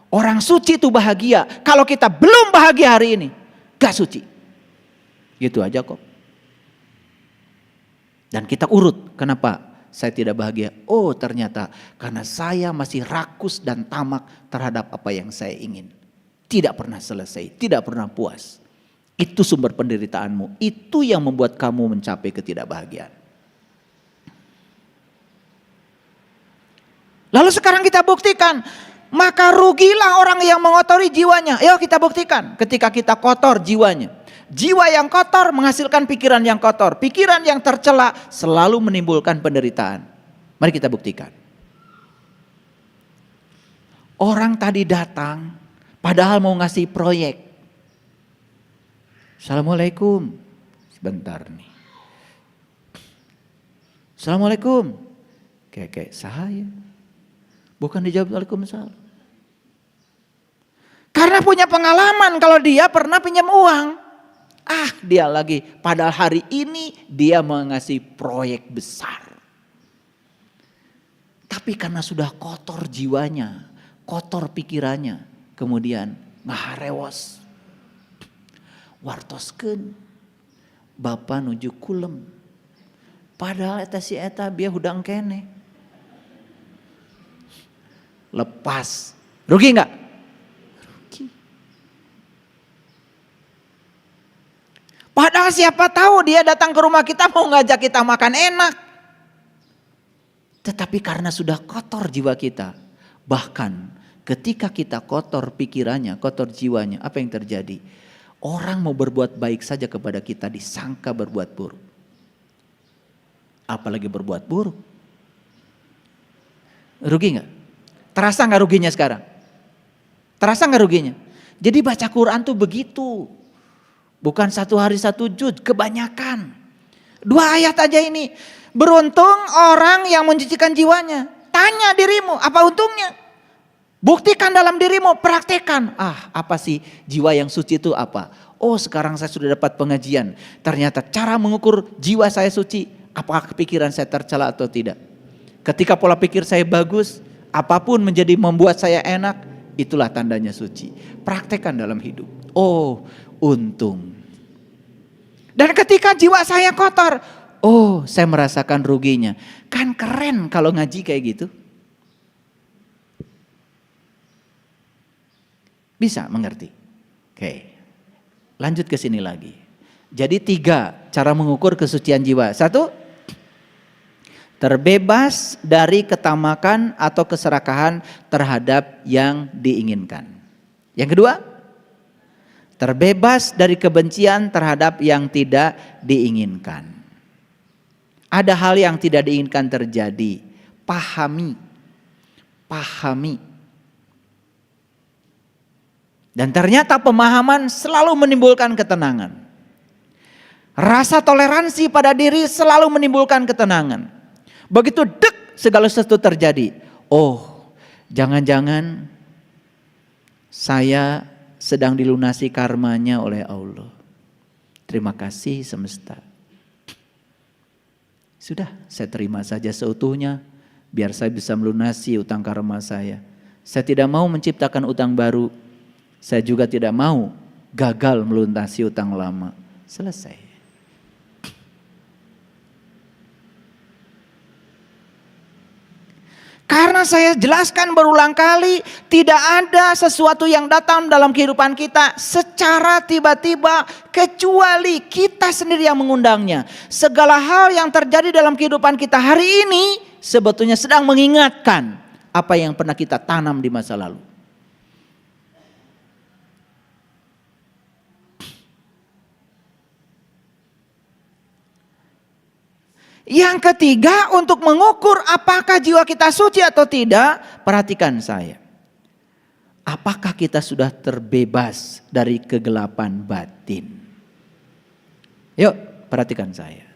Orang suci itu bahagia. Kalau kita belum bahagia hari ini, gak suci. Gitu aja kok. Dan kita urut, kenapa saya tidak bahagia? Oh ternyata karena saya masih rakus dan tamak terhadap apa yang saya ingin. Tidak pernah selesai, tidak pernah puas. Itu sumber penderitaanmu. Itu yang membuat kamu mencapai ketidakbahagiaan. Lalu sekarang kita buktikan. Maka rugilah orang yang mengotori jiwanya. Ayo kita buktikan. Ketika kita kotor jiwanya. Jiwa yang kotor menghasilkan pikiran yang kotor. Pikiran yang tercela selalu menimbulkan penderitaan. Mari kita buktikan. Orang tadi datang. Padahal mau ngasih proyek. Assalamualaikum. Sebentar nih. Assalamualaikum. Kayak saya. Bukan dijawab Waalaikumsalam. Karena punya pengalaman kalau dia pernah pinjam uang. Dia lagi. Padahal hari ini dia mengasih proyek besar. Tapi karena sudah kotor jiwanya. Kotor pikirannya. Kemudian ngaharewos. Wartoskeun. Bapa nuju kulem. Padahal eta si eta biar hudang kene. Lepas. Rugi enggak? Rugi. Padahal siapa tahu dia datang ke rumah kita mau ngajak kita makan enak. Tetapi karena sudah kotor jiwa kita. Bahkan ketika kita kotor pikirannya, kotor jiwanya, apa yang terjadi? Orang mau berbuat baik saja kepada kita disangka berbuat buruk. Apalagi berbuat buruk. Rugi enggak? Terasa gak ruginya sekarang? Terasa gak ruginya? Jadi baca Quran tuh begitu. Bukan 1 hari 1 juz, kebanyakan. 2 ayat aja ini. Beruntung orang yang mencucikan jiwanya. Tanya dirimu, apa untungnya? Buktikan dalam dirimu, praktekan. Apa sih jiwa yang suci itu apa? Oh sekarang saya sudah dapat pengajian. Ternyata cara mengukur jiwa saya suci. Apakah pikiran saya tercela atau tidak? Ketika pola pikir saya bagus. Apapun menjadi membuat saya enak, itulah tandanya suci. Praktekkan dalam hidup. Oh, untung. Dan ketika jiwa saya kotor, oh, saya merasakan ruginya. Kan keren kalau ngaji kayak gitu. Bisa mengerti? Oke. Lanjut ke sini lagi. Jadi 3 cara mengukur kesucian jiwa. 1. Terbebas dari ketamakan atau keserakahan terhadap yang diinginkan. Yang kedua, terbebas dari kebencian terhadap yang tidak diinginkan. Ada hal yang tidak diinginkan terjadi. Pahami. Dan ternyata pemahaman selalu menimbulkan ketenangan. Rasa toleransi pada diri selalu menimbulkan ketenangan. Begitu segala sesuatu terjadi. Oh, jangan-jangan saya sedang dilunasi karmanya oleh Allah. Terima kasih semesta. Sudah, saya terima saja seutuhnya. Biar saya bisa melunasi utang karma saya. Saya tidak mau menciptakan utang baru. Saya juga tidak mau gagal melunasi utang lama. Selesai. Karena saya jelaskan berulang kali, tidak ada sesuatu yang datang dalam kehidupan kita secara tiba-tiba kecuali kita sendiri yang mengundangnya. Segala hal yang terjadi dalam kehidupan kita hari ini sebetulnya sedang mengingatkan apa yang pernah kita tanam di masa lalu. Yang ketiga, untuk mengukur apakah jiwa kita suci atau tidak, perhatikan saya. Apakah kita sudah terbebas dari kegelapan batin? Yuk, perhatikan saya.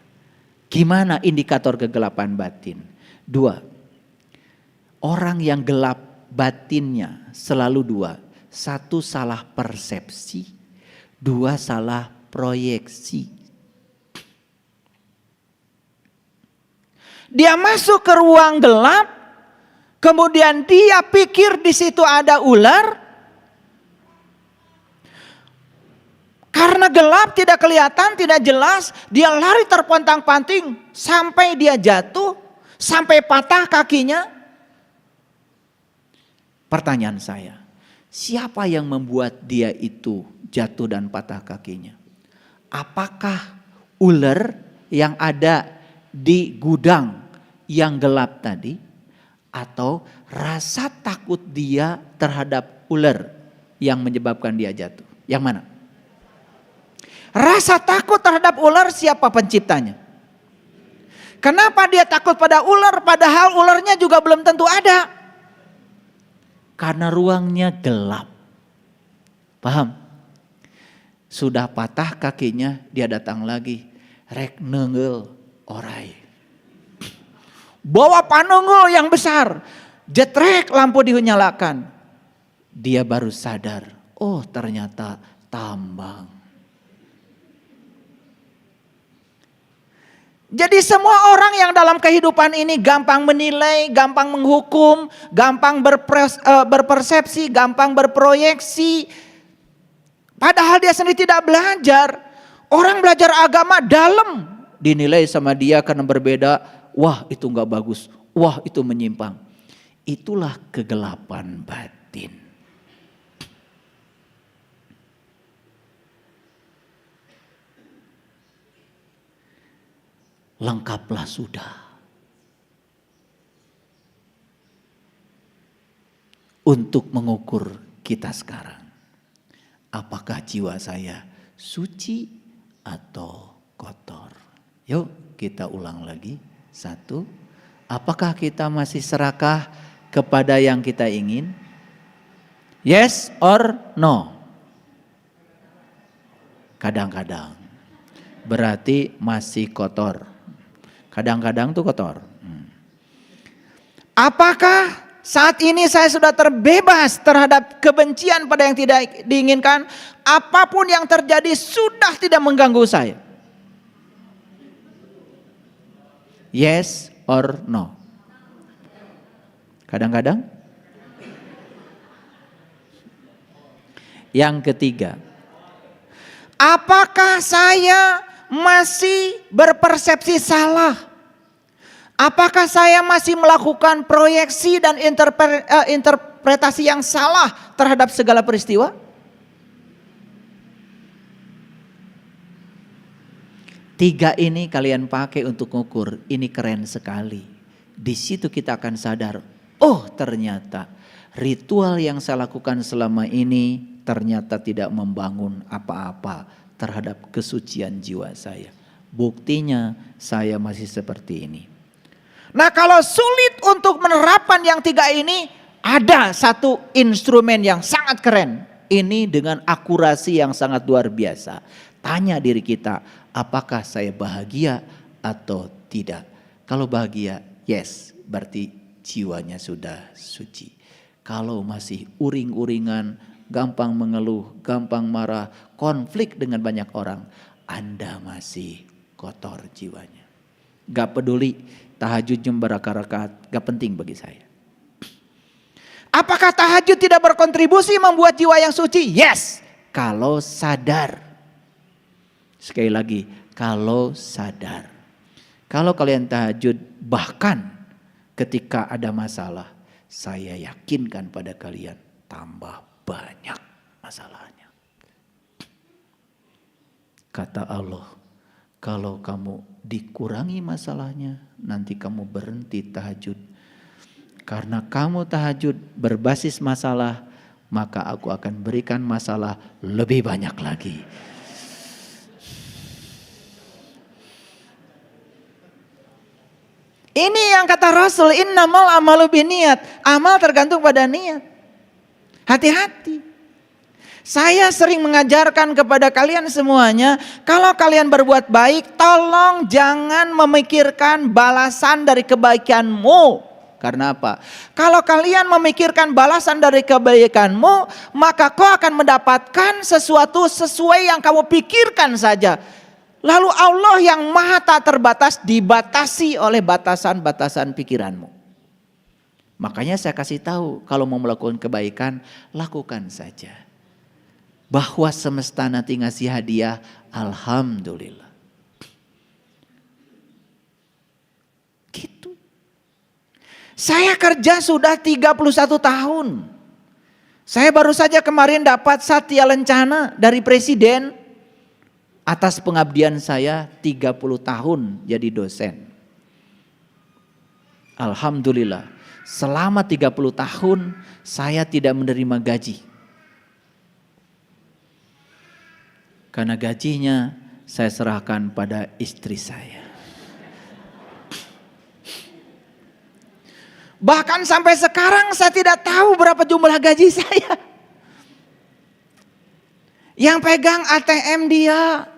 Gimana indikator kegelapan batin? 2. Orang yang gelap batinnya selalu 2. 1 salah persepsi, 2 salah proyeksi. Dia masuk ke ruang gelap, kemudian dia pikir di situ ada ular, Karena gelap, tidak kelihatan, tidak jelas, dia lari terpontang-panting sampai dia jatuh, sampai patah kakinya. Pertanyaan saya, siapa yang membuat dia itu jatuh dan patah kakinya? Apakah ular yang ada di gudang yang gelap tadi, atau rasa takut dia terhadap ular yang menyebabkan dia jatuh? Yang mana? Rasa takut terhadap ular, siapa penciptanya? Kenapa dia takut pada ular padahal ularnya juga belum tentu ada? Karena ruangnya gelap. Paham? Sudah patah kakinya, dia datang lagi. Rek nenggel orai. Bawa panunggul yang besar. Jetrek, lampu dinyalakan. Dia baru sadar. Oh, ternyata tambang. Jadi semua orang yang dalam kehidupan ini gampang menilai, gampang menghukum, gampang berpersepsi, gampang berproyeksi. Padahal dia sendiri tidak belajar. Orang belajar agama dalam, dinilai sama dia karena berbeda. Wah, itu enggak bagus. Wah, itu menyimpang. Itulah kegelapan batin. Lengkaplah sudah untuk mengukur kita sekarang. Apakah jiwa saya suci atau kotor? Yuk kita ulang lagi. 1. Apakah kita masih serakah kepada yang kita ingin? Yes or no? Kadang-kadang. Berarti masih kotor. Kadang-kadang tuh kotor. Apakah saat ini saya sudah terbebas terhadap kebencian pada yang tidak diinginkan? Apapun yang terjadi sudah tidak mengganggu saya. Yes or no? Kadang-kadang. Yang ketiga. Apakah saya masih berpersepsi salah? Apakah saya masih melakukan proyeksi dan interpretasi yang salah terhadap segala peristiwa? Tiga ini kalian pakai untuk mengukur, ini keren sekali. Di situ kita akan sadar, oh ternyata ritual yang saya lakukan selama ini ternyata tidak membangun apa-apa terhadap kesucian jiwa saya. Buktinya saya masih seperti ini. Nah, kalau sulit untuk menerapkan yang tiga ini, ada satu instrumen yang sangat keren. Ini dengan akurasi yang sangat luar biasa. Tanya diri kita, apakah saya bahagia atau tidak? Kalau bahagia, yes, berarti jiwanya sudah suci. Kalau masih uring-uringan, gampang mengeluh, gampang marah, konflik dengan banyak orang, Anda masih kotor jiwanya. Gak peduli tahajud jam berapa rakaat, gak penting bagi saya. Apakah tahajud tidak berkontribusi membuat jiwa yang suci? Yes, kalau sadar. Sekali lagi, kalau sadar. Kalau kalian tahajud bahkan ketika ada masalah, saya yakinkan pada kalian tambah banyak masalahnya. Kata Allah, kalau kamu dikurangi masalahnya, nanti kamu berhenti tahajud. Karena kamu tahajud berbasis masalah, maka aku akan berikan masalah lebih banyak lagi. Ini yang kata Rasul, innamal amalu binniyat. Amal tergantung pada niat. Hati-hati. Saya sering mengajarkan kepada kalian semuanya, kalau kalian berbuat baik, tolong jangan memikirkan balasan dari kebaikanmu. Karena apa? Kalau kalian memikirkan balasan dari kebaikanmu, maka kau akan mendapatkan sesuatu sesuai yang kamu pikirkan saja. Lalu Allah yang maha tak terbatas dibatasi oleh batasan-batasan pikiranmu. Makanya saya kasih tahu, kalau mau melakukan kebaikan, lakukan saja. bahwa semesta nanti ngasih hadiah, alhamdulillah. Gitu. Saya kerja sudah 31 tahun. Saya baru saja kemarin dapat Satya Lencana dari Presiden atas pengabdian saya 30 tahun jadi dosen. Alhamdulillah, selama 30 tahun saya tidak menerima gaji. Karena gajinya saya serahkan pada istri saya. Bahkan sampai sekarang saya tidak tahu berapa jumlah gaji saya. Yang pegang ATM dia,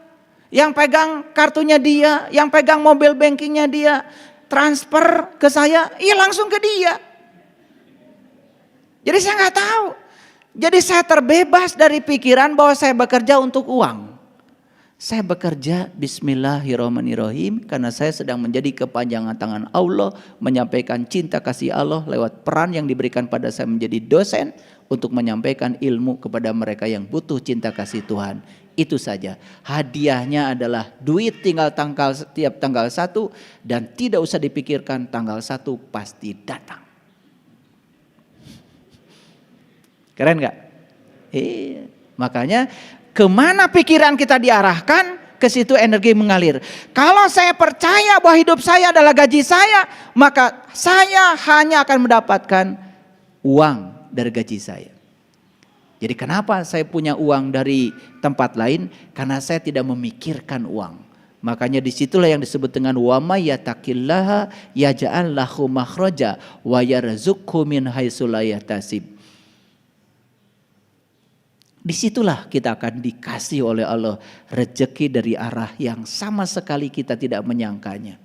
yang pegang kartunya dia, yang pegang mobil bankingnya dia, transfer ke saya, iya langsung ke dia. Jadi saya nggak tahu. Jadi saya terbebas dari pikiran bahwa saya bekerja untuk uang. Saya bekerja bismillahirrahmanirrahim karena saya sedang menjadi kepanjangan tangan Allah, menyampaikan cinta kasih Allah lewat peran yang diberikan pada saya menjadi dosen untuk menyampaikan ilmu kepada mereka yang butuh cinta kasih Tuhan. Itu saja. Hadiahnya adalah duit tinggal tiap tanggal 1 dan tidak usah dipikirkan, tanggal 1 pasti datang. Keren gak? Makanya kemana pikiran kita diarahkan, ke situ energi mengalir. Kalau saya percaya bahwa hidup saya adalah gaji saya, maka saya hanya akan mendapatkan uang dari gaji saya. Jadi kenapa saya punya uang dari tempat lain? Karena saya tidak memikirkan uang. Makanya disitulah yang disebut dengan wa may yattaqillaha yaj'al lahu makhraja wa yarzuqhu min haitsu la yahtasib. Disitulah kita akan dikasih oleh Allah rezeki dari arah yang sama sekali kita tidak menyangkanya.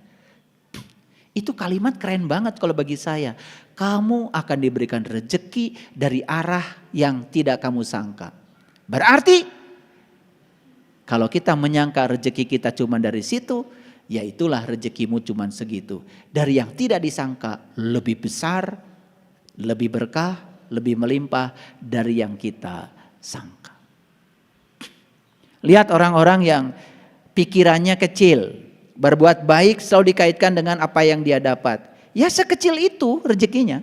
Itu kalimat keren banget kalau bagi saya. Kamu akan diberikan rezeki dari arah yang tidak kamu sangka. Berarti kalau kita menyangka rezeki kita cuma dari situ, ya itulah rezekimu cuma segitu. Dari yang tidak disangka lebih besar, lebih berkah, lebih melimpah dari yang kita sangka. Lihat orang-orang yang pikirannya kecil, berbuat baik selalu dikaitkan dengan apa yang dia dapat. Ya sekecil itu rezekinya.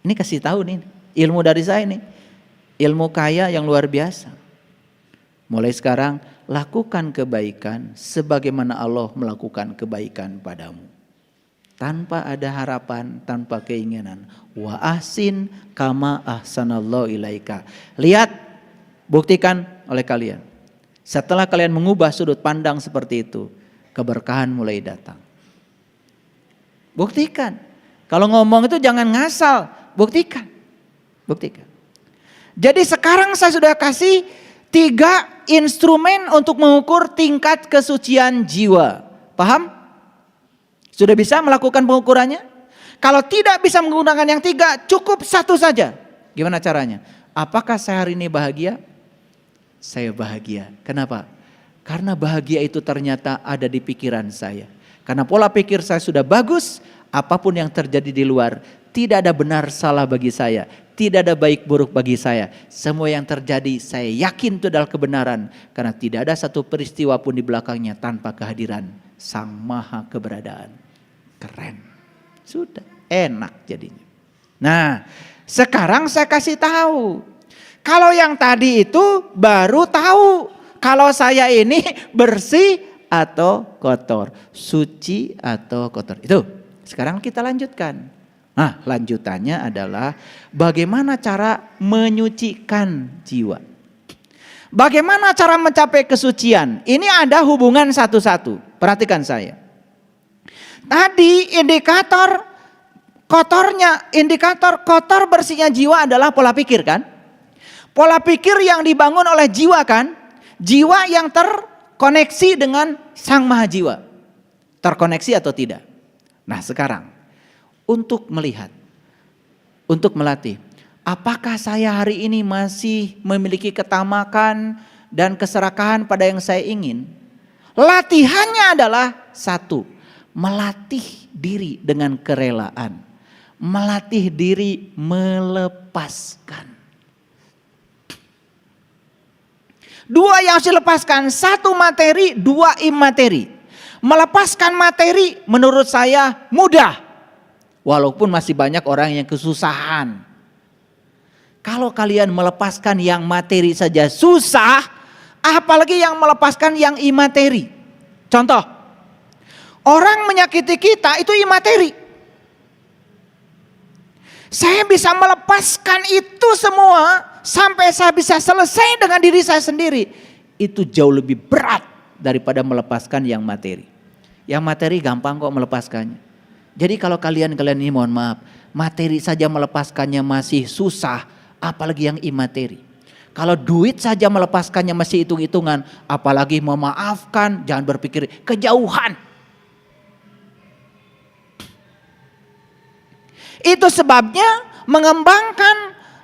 Ini kasih tahu nih, ilmu dari saya nih. Ilmu kaya yang luar biasa. Mulai sekarang lakukan kebaikan sebagaimana Allah melakukan kebaikan padamu. Tanpa ada harapan, tanpa keinginan. Wa ahsin kama ahsanallahu ilaika. Lihat, buktikan oleh kalian. Setelah kalian mengubah sudut pandang seperti itu, keberkahan mulai datang. Buktikan. Kalau ngomong itu jangan ngasal, buktikan. Buktikan. Jadi sekarang saya sudah kasih 3 instrumen untuk mengukur tingkat kesucian jiwa. Paham? Sudah bisa melakukan pengukurannya? Kalau tidak bisa menggunakan yang 3, cukup 1 saja. Gimana caranya? Apakah saya hari ini bahagia? Saya bahagia. Kenapa? Karena bahagia itu ternyata ada di pikiran saya. Karena pola pikir saya sudah bagus, apapun yang terjadi di luar, tidak ada benar salah bagi saya. Tidak ada baik buruk bagi saya. Semua yang terjadi saya yakin itu adalah kebenaran. Karena tidak ada satu peristiwa pun di belakangnya tanpa kehadiran Sang Maha Keberadaan. Keren. Sudah enak jadinya. Nah sekarang saya kasih tahu. Kalau yang tadi itu baru tahu. Kalau saya ini bersih atau kotor. Suci atau kotor. Itu sekarang kita lanjutkan. Nah lanjutannya adalah bagaimana cara menyucikan jiwa. Bagaimana cara mencapai kesucian. Ini ada hubungan satu-satu. Perhatikan saya. Tadi indikator kotor bersihnya jiwa adalah pola pikir kan. Pola pikir yang dibangun oleh jiwa kan. Jiwa yang terkoneksi dengan Sang Maha Jiwa. Terkoneksi atau tidak. Nah sekarang. Untuk melihat, untuk melatih. Apakah saya hari ini masih memiliki ketamakan dan keserakahan pada yang saya ingin? Latihannya adalah 1, melatih diri dengan kerelaan. Melatih diri melepaskan. Dua yang harus dilepaskan, satu materi, dua imateri. Melepaskan materi menurut saya mudah. Walaupun masih banyak orang yang kesusahan. Kalau kalian melepaskan yang materi saja susah, apalagi yang melepaskan yang imateri. Contoh, orang menyakiti kita itu imateri. Saya bisa melepaskan itu semua sampai saya bisa selesai dengan diri saya sendiri. Itu jauh lebih berat daripada melepaskan yang materi. Yang materi gampang kok melepaskannya. Jadi kalau kalian ini mohon maaf, materi saja melepaskannya masih susah, apalagi yang imateri. Kalau duit saja melepaskannya masih hitung-hitungan, apalagi memaafkan, jangan berpikir kejauhan. Itu sebabnya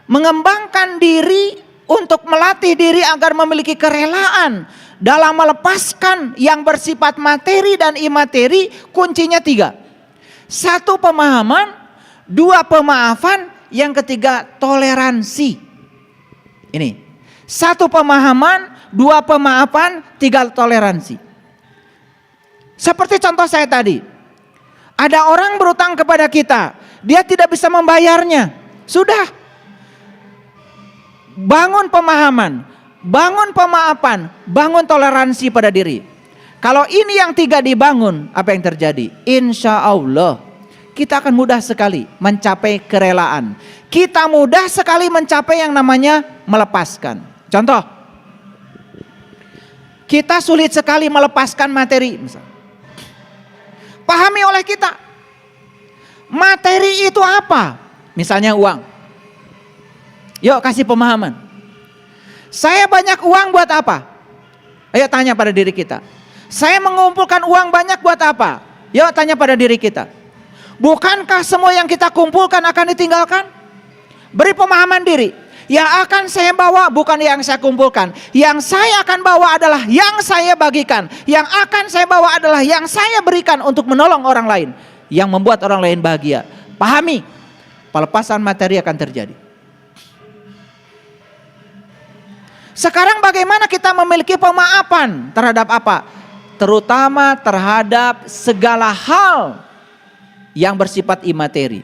mengembangkan diri untuk melatih diri agar memiliki kerelaan dalam melepaskan yang bersifat materi dan imateri. Kuncinya 3. 1 pemahaman, 2 pemaafan, yang ketiga toleransi. Ini 1 pemahaman, 2 pemaafan, 3 toleransi. Seperti contoh saya tadi, ada orang berutang kepada kita, dia tidak bisa membayarnya. Sudah, bangun pemahaman, bangun pemaafan, bangun toleransi pada diri. Kalau ini yang 3 dibangun, apa yang terjadi? Insya Allah kita akan mudah sekali mencapai kerelaan. Kita mudah sekali mencapai yang namanya melepaskan. Contoh, kita sulit sekali melepaskan materi. Pahami oleh kita, materi itu apa? Misalnya uang. Yuk kasih pemahaman. Saya banyak uang buat apa? Ayo tanya pada diri kita. Saya mengumpulkan uang banyak buat apa? Yuk tanya pada diri kita. Bukankah semua yang kita kumpulkan akan ditinggalkan? Beri pemahaman diri. Yang akan saya bawa bukan yang saya kumpulkan. Yang saya akan bawa adalah yang saya bagikan. Yang akan saya bawa adalah yang saya berikan untuk menolong orang lain. Yang membuat orang lain bahagia. Pahami, pelepasan materi akan terjadi. Sekarang bagaimana kita memiliki pemaafan terhadap apa? Terutama terhadap segala hal yang bersifat imateri.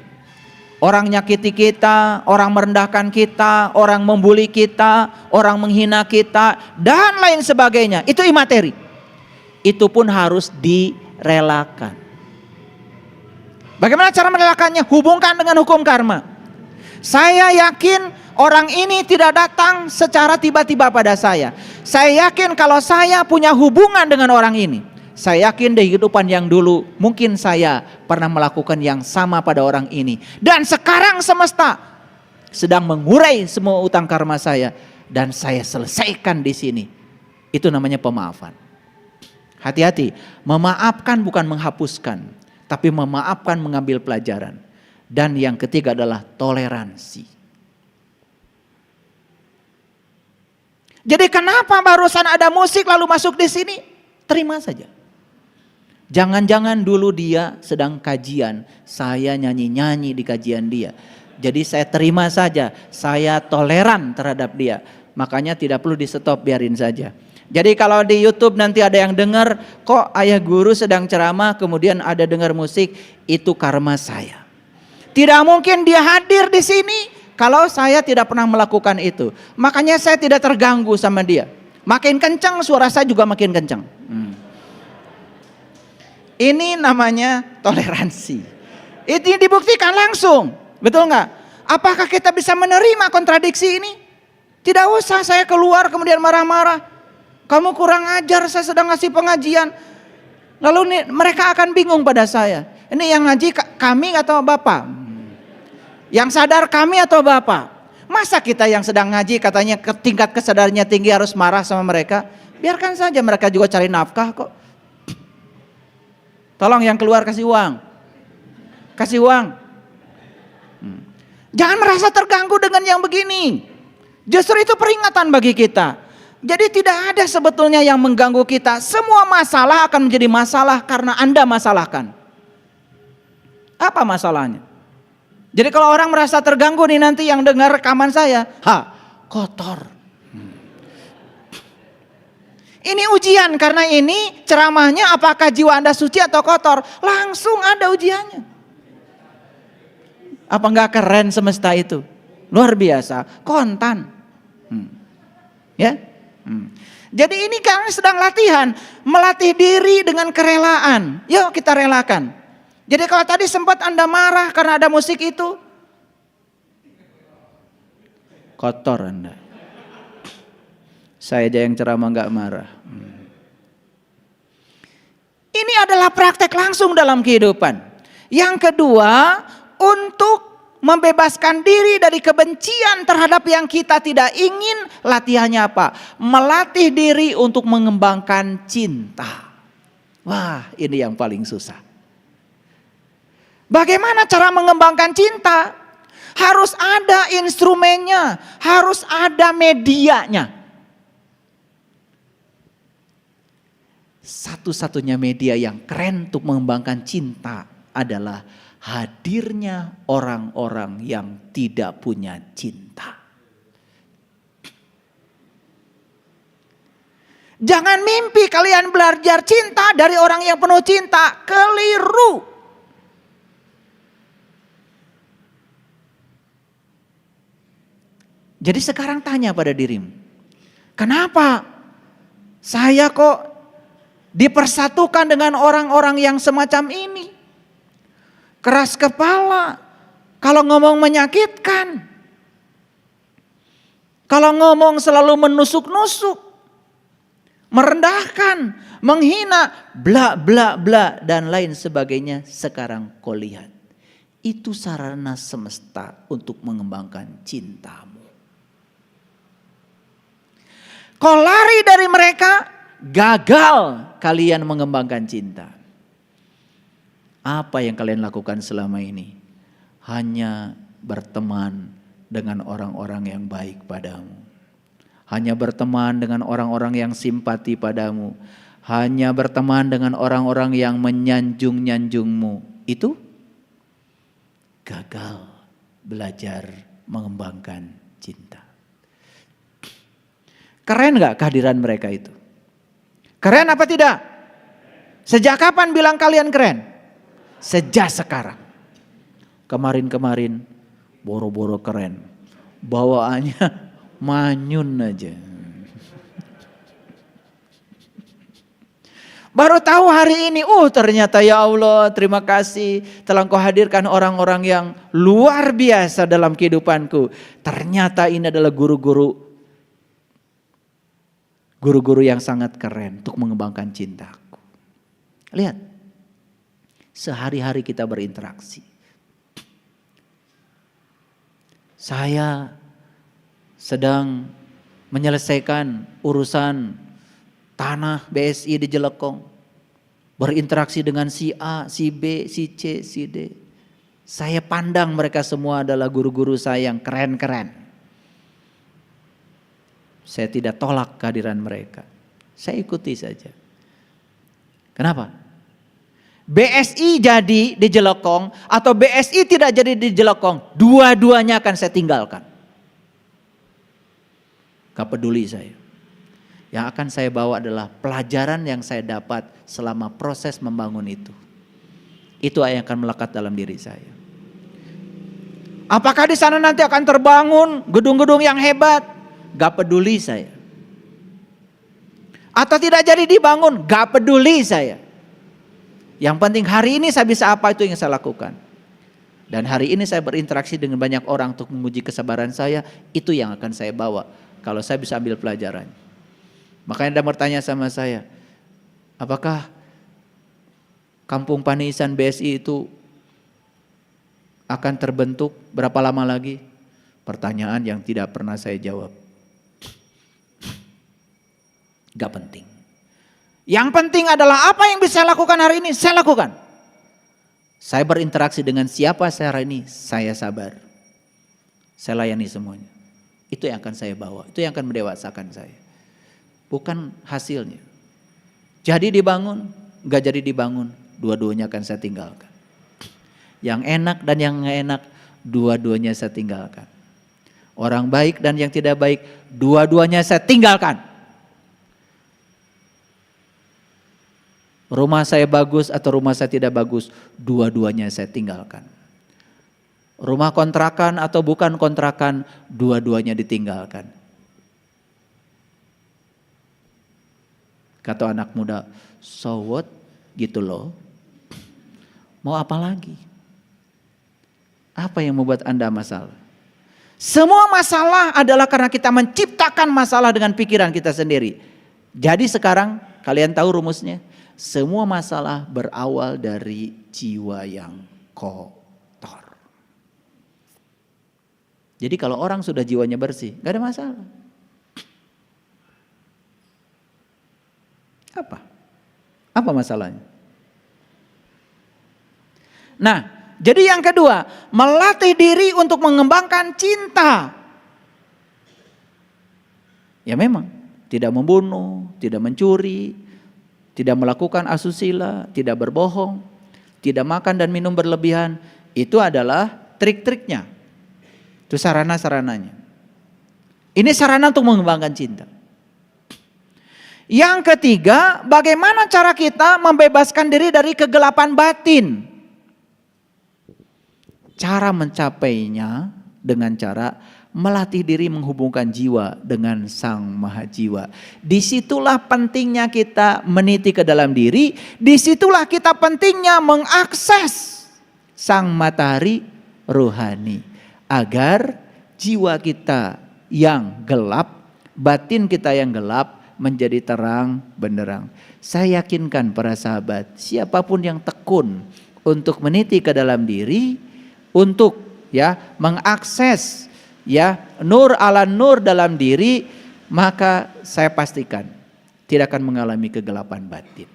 Orang nyakiti kita, orang merendahkan kita, orang membuli kita, orang menghina kita, dan lain sebagainya. Itu imateri. Itu pun harus direlakan. Bagaimana cara merelakannya? Hubungkan dengan hukum karma. Saya yakin orang ini tidak datang secara tiba-tiba pada saya. Saya yakin kalau saya punya hubungan dengan orang ini. Saya yakin di kehidupan yang dulu mungkin saya pernah melakukan yang sama pada orang ini. Dan sekarang semesta sedang mengurai semua utang karma saya. Dan saya selesaikan di sini. Itu namanya pemaafan. Hati-hati, memaafkan bukan menghapuskan. Tapi memaafkan mengambil pelajaran. Dan yang ketiga adalah toleransi. Jadi kenapa barusan ada musik lalu masuk di sini? Terima saja. Jangan-jangan dulu dia sedang kajian, saya nyanyi-nyanyi di kajian dia. Jadi saya terima saja, saya toleran terhadap dia. Makanya tidak perlu di stop, biarin saja. Jadi kalau di YouTube nanti ada yang dengar, kok ayah guru sedang ceramah kemudian ada dengar musik, itu karma saya. Tidak mungkin dia hadir di sini kalau saya tidak pernah melakukan itu. Makanya saya tidak terganggu sama dia. Makin kencang suara saya juga makin kencang. Ini namanya toleransi. Itu dibuktikan langsung. Betul nggak? Apakah kita bisa menerima kontradiksi ini? Tidak usah saya keluar kemudian marah-marah. Kamu kurang ajar, saya sedang ngasih pengajian. Lalu mereka akan bingung pada saya. Ini yang ngaji kami atau Bapak? Yang sadar kami atau Bapak? Masa kita yang sedang ngaji katanya tingkat kesadarannya tinggi harus marah sama mereka? Biarkan saja, mereka juga cari nafkah kok. Tolong yang keluar kasih uang. Kasih uang. Jangan merasa terganggu dengan yang begini. Justru itu peringatan bagi kita. Jadi tidak ada sebetulnya yang mengganggu kita. Semua masalah akan menjadi masalah karena Anda masalahkan. Apa masalahnya? Jadi kalau orang merasa terganggu nih nanti yang dengar rekaman saya, kotor. Ini ujian karena ini ceramahnya apakah jiwa Anda suci atau kotor. Langsung ada ujiannya. Apa enggak keren semesta itu? Luar biasa, kontan. Ya. Jadi ini kami sedang latihan, melatih diri dengan kerelaan. Yuk kita relakan. Jadi kalau tadi sempat Anda marah karena ada musik itu, kotor Anda. Saya aja yang ceramah nggak marah. Ini adalah praktek langsung dalam kehidupan. Yang kedua, untuk membebaskan diri dari kebencian terhadap yang kita tidak ingin, latihannya apa? Melatih diri untuk mengembangkan cinta. Wah, ini yang paling susah. Bagaimana cara mengembangkan cinta? Harus ada instrumennya, harus ada medianya. Satu-satunya media yang keren untuk mengembangkan cinta adalah hadirnya orang-orang yang tidak punya cinta. Jangan mimpi kalian belajar cinta dari orang yang penuh cinta. Keliru. Jadi sekarang tanya pada dirimu, kenapa saya kok dipersatukan dengan orang-orang yang semacam ini? Keras kepala, kalau ngomong menyakitkan, kalau ngomong selalu menusuk-nusuk, merendahkan, menghina, bla bla bla dan lain sebagainya. Sekarang kau lihat, itu sarana semesta untuk mengembangkan cintamu. Kau lari dari mereka, gagal kalian mengembangkan cinta. Apa yang kalian lakukan selama ini? Hanya berteman dengan orang-orang yang baik padamu. Hanya berteman dengan orang-orang yang simpati padamu. Hanya berteman dengan orang-orang yang menyanjung-nyanjungmu. Itu gagal belajar mengembangkan cinta. Keren gak kehadiran mereka itu? Keren apa tidak? Sejak kapan bilang kalian keren? Sejak sekarang. Kemarin-kemarin boro-boro keren. Bawaannya manyun aja. Baru tahu hari ini, ternyata ya Allah terima kasih telah Engkau hadirkan orang-orang yang luar biasa dalam kehidupanku. Ternyata ini adalah guru-guru yang sangat keren untuk mengembangkan cintaku. Lihat, sehari-hari kita berinteraksi. Saya sedang menyelesaikan urusan tanah BSI di Jelekong. Berinteraksi dengan si A, si B, si C, si D. Saya pandang mereka semua adalah guru-guru saya yang keren-keren. Saya tidak tolak kehadiran mereka. Saya ikuti saja. Kenapa? BSI jadi di Jelekong atau BSI tidak jadi di Jelekong, dua-duanya akan saya tinggalkan. Gak peduli saya. Yang akan saya bawa adalah pelajaran yang saya dapat selama proses membangun itu. Itu yang akan melekat dalam diri saya. Apakah di sana nanti akan terbangun gedung-gedung yang hebat? Gak peduli saya. Atau tidak jadi dibangun, gak peduli saya. Yang penting hari ini saya bisa apa, itu yang saya lakukan. Dan hari ini saya berinteraksi dengan banyak orang untuk menguji kesabaran saya. Itu yang akan saya bawa kalau saya bisa ambil pelajaran. Makanya Anda bertanya sama saya, apakah Kampung Panisan BSI itu akan terbentuk berapa lama lagi? Pertanyaan yang tidak pernah saya jawab. Gak penting. Yang penting adalah apa yang bisa saya lakukan hari ini, saya lakukan. Saya berinteraksi dengan siapa saya hari ini, saya sabar. Saya layani semuanya. Itu yang akan saya bawa, itu yang akan mendewasakan saya. Bukan hasilnya. Jadi dibangun, gak jadi dibangun, dua-duanya akan saya tinggalkan. Yang enak dan yang gak enak, dua-duanya saya tinggalkan. Orang baik dan yang tidak baik, dua-duanya saya tinggalkan. Rumah saya bagus atau rumah saya tidak bagus, dua-duanya saya tinggalkan. Rumah kontrakan atau bukan kontrakan, dua-duanya ditinggalkan. Kata anak muda, so what? Gitu loh. Mau apa lagi? Apa yang membuat Anda masalah? Semua masalah adalah karena kita menciptakan masalah dengan pikiran kita sendiri. Jadi sekarang kalian tahu rumusnya. Semua masalah berawal dari jiwa yang kotor. Jadi kalau orang sudah jiwanya bersih, gak ada masalah. Apa masalahnya? Nah, jadi yang kedua, melatih diri untuk mengembangkan cinta. Ya memang, tidak membunuh, tidak mencuri, tidak melakukan asusila, tidak berbohong, tidak makan dan minum berlebihan. Itu adalah trik-triknya. Itu sarana-sarananya. Ini sarana untuk mengembangkan cinta. Yang ketiga, bagaimana cara kita membebaskan diri dari kegelapan batin? Cara mencapainya dengan cara melatih diri menghubungkan jiwa dengan Sang Maha Jiwa. Disitulah pentingnya kita meniti ke dalam diri. Disitulah kita pentingnya mengakses Sang Matahari Rohani. Agar jiwa kita yang gelap, batin kita yang gelap menjadi terang benderang. Saya yakinkan para sahabat, siapapun yang tekun untuk meniti ke dalam diri, untuk mengakses nur ala nur dalam diri, maka saya pastikan tidak akan mengalami kegelapan batin.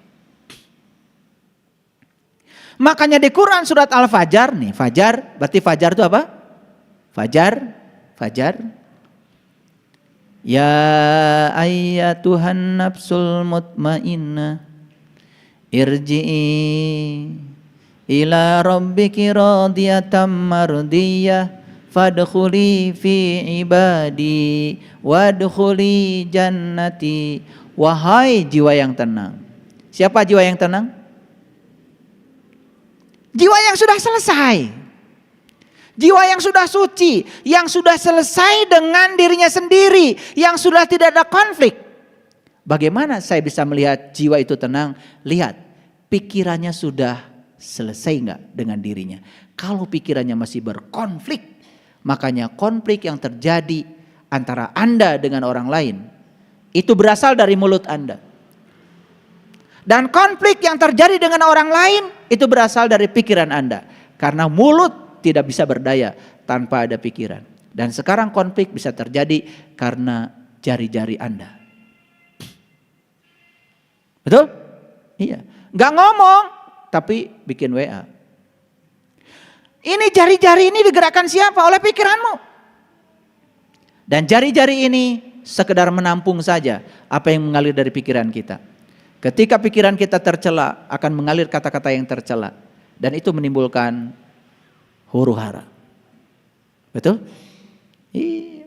Makanya di Quran surat Al-Fajr nih, Fajar, berarti Fajar itu apa? Fajar. Ya ayyatuhan nafsul mutmainnah irji'i ila rabbiki radiyatan mardiyah fadkhuli fi ibadi wadkhuli jannati. Wahai jiwa yang tenang. Siapa jiwa yang tenang? Jiwa yang sudah selesai. Jiwa yang sudah suci, yang sudah selesai dengan dirinya sendiri, yang sudah tidak ada konflik. Bagaimana saya bisa melihat jiwa itu tenang? Lihat, pikirannya sudah selesai enggak dengan dirinya. Kalau pikirannya masih berkonflik, makanya konflik yang terjadi antara Anda dengan orang lain, itu berasal dari mulut Anda. Dan konflik yang terjadi dengan orang lain, itu berasal dari pikiran Anda. Karena mulut tidak bisa berdaya tanpa ada pikiran. Dan sekarang konflik bisa terjadi karena jari-jari Anda. Betul? Iya. Gak ngomong, tapi bikin WA. Ini jari-jari ini digerakkan siapa? Oleh pikiranmu. Dan jari-jari ini sekedar menampung saja apa yang mengalir dari pikiran kita. Ketika pikiran kita tercela, akan mengalir kata-kata yang tercela. Dan itu menimbulkan huru hara. Betul? Iya.